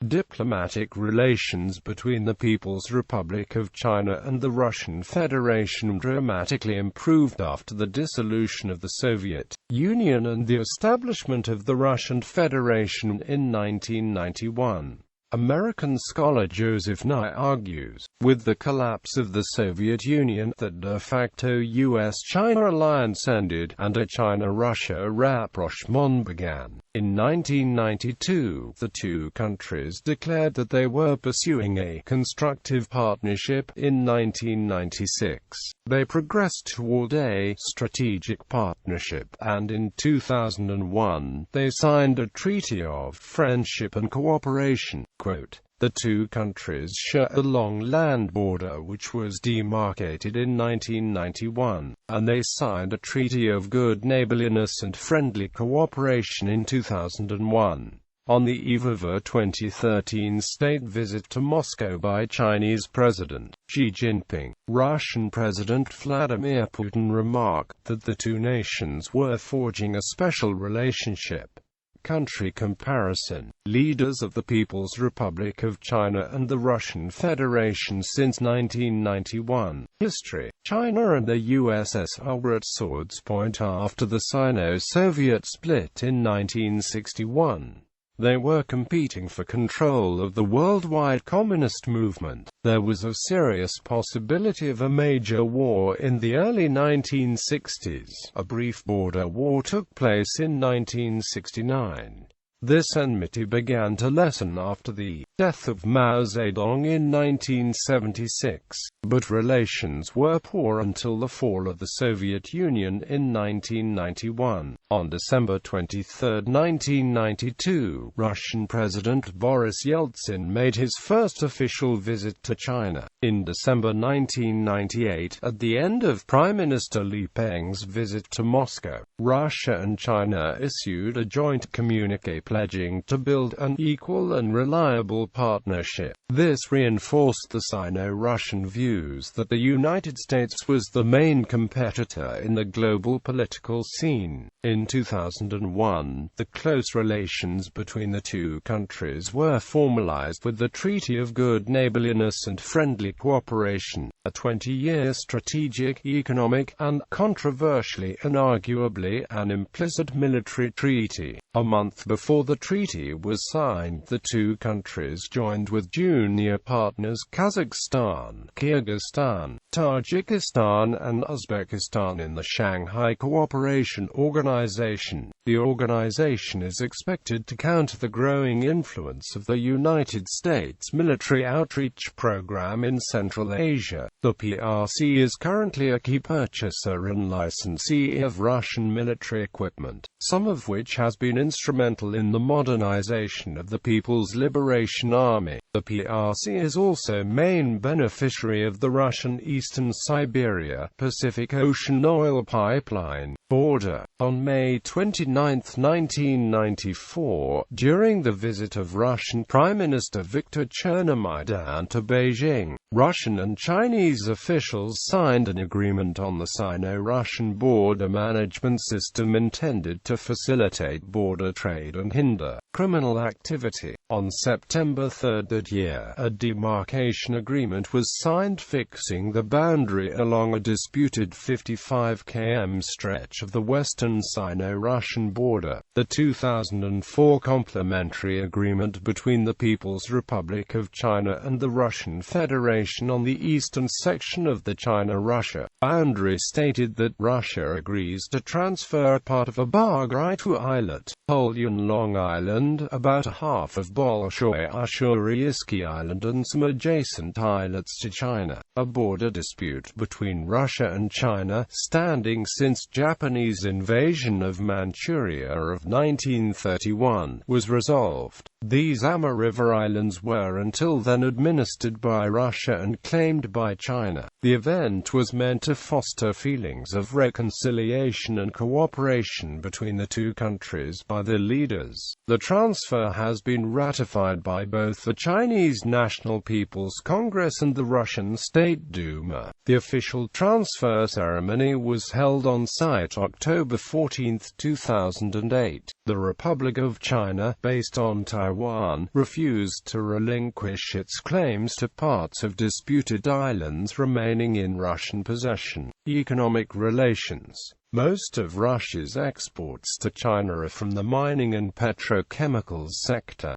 Diplomatic relations between the People's Republic of China and the Russian Federation dramatically improved after the dissolution of the Soviet Union and the establishment of the Russian Federation in 1991. American scholar Joseph Nye argues, with the collapse of the Soviet Union, that de facto US-China alliance ended, and a China-Russia rapprochement began. In 1992, the two countries declared that they were pursuing a constructive partnership. In 1996, they progressed toward a strategic partnership, and in 2001, they signed a treaty of friendship and cooperation. Quote, "The two countries share a long land border which was demarcated in 1991, and they signed a treaty of good neighborliness and friendly cooperation in 2001. On the eve of a 2013 state visit to Moscow by Chinese President Xi Jinping, Russian President Vladimir Putin remarked that the two nations were forging a special relationship. Country comparison. Leaders of the People's Republic of China and the Russian Federation since 1991. History. China and the USSR were at swords' point after the Sino-Soviet split in 1961. They were competing for control of the worldwide communist movement. There was a serious possibility of a major war in the early 1960s. A brief border war took place in 1969. This enmity began to lessen after the death of Mao Zedong in 1976, but relations were poor until the fall of the Soviet Union in 1991. On December 23, 1992, Russian President Boris Yeltsin made his first official visit to China. In December 1998, at the end of Prime Minister Li Peng's visit to Moscow, Russia and China issued a joint communiqué pledging to build an equal and reliable partnership. This reinforced the Sino-Russian views that the United States was the main competitor in the global political scene. In 2001, the close relations between the two countries were formalized with the Treaty of Good Neighborliness and Friendly Cooperation, a 20-year strategic, economic, and, controversially and arguably, an implicit military treaty. A month before the treaty was signed, the two countries joined with junior partners Kazakhstan, Kyrgyzstan, Tajikistan, and Uzbekistan in the Shanghai Cooperation Organization. The organization is expected to counter the growing influence of the United States military outreach program in Central Asia. The PRC is currently a key purchaser and licensee of Russian military equipment, some of which has been instrumental in the modernization of the People's Liberation Army. The PRC is also main beneficiary of the Russian Eastern Siberia Pacific Ocean oil pipeline border. On May 29, 1994, during the visit of Russian Prime Minister Viktor Chernomyrdin to Beijing, Russian and Chinese officials signed an agreement on the Sino-Russian border management system intended to facilitate border trade and hinder criminal activity. On September 3 that year, a demarcation agreement was signed fixing the boundary along a disputed 55 km stretch of the western Sino-Russian border. The 2004 complementary agreement between the People's Republic of China and the Russian Federation on the eastern section of the China-Russia boundary stated that Russia agrees to transfer a part of a Bagritu Islet, Polyan Long Island, about half of Bolshoi Ussuriysky Island and some adjacent islets to China. A border dispute between Russia and China, standing since Japanese invasion of Manchuria of 1931, was resolved. These Amur River Islands were until then administered by Russia and claimed by China. The event was meant to to foster feelings of reconciliation and cooperation between the two countries by their leaders. The transfer has been ratified by both the Chinese National People's Congress and the Russian State Duma. The official transfer ceremony was held on site October 14, 2008. The Republic of China, based on Taiwan, refused to relinquish its claims to parts of disputed islands remaining in Russian possession. Economic relations. Most of Russia's exports to China are from the mining and petrochemicals sector.